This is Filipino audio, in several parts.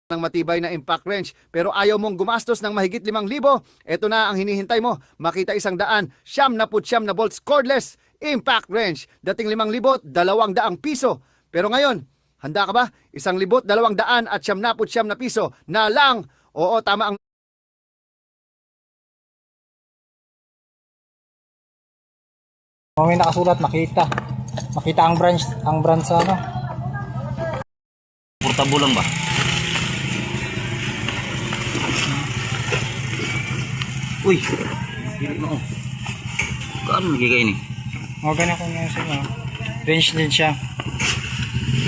ng matibay na impact wrench pero ayaw mong gumastos ng mahigit 5,000, ito na ang hinihintay mo. Makita 100, 99 na volts cordless impact wrench. Dating 5,000, 200 piso. Pero ngayon, handa ka ba? 1,200 at 99 na piso na lang. Oo, tama ang May nakasulat, makita. Makita ang brand sa ano. Portable lang ba? Uy, hindi mo. Kaano nagigay ni? Mga ganyan kung yan siya. Range din siya.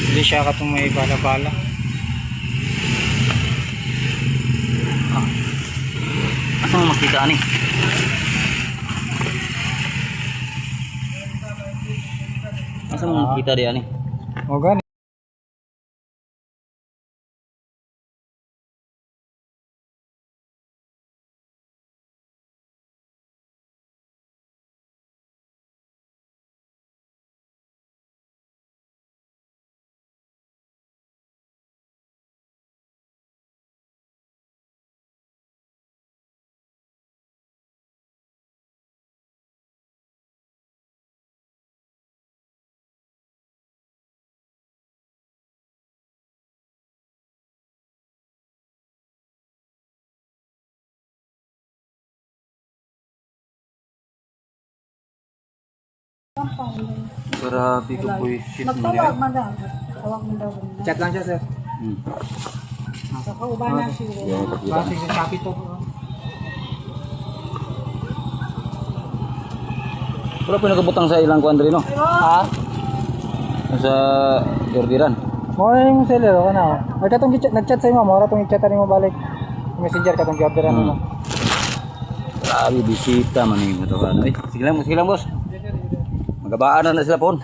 Hindi siya katong may bala-bala. Asa mo makita ni? Asa mo makita diyan ni? Mga ganyan. Grabe ko buisit mo Magtawag niya. man daw. Tawag mo daw. Chat lang siya, sir. Sa kauban na siguro. Kasi sa Shopee to. Pero pinagabutang sa ilang kuandre no? Ha? Sa Jordiran. Mo yung seller ko na. Ay katong nag-chat sa imo, mo ra tong i-chat mo balik. Messenger katong gi-orderan mo. Grabe bisita man yung ito. Sige lang boss. Magabaan na sila po.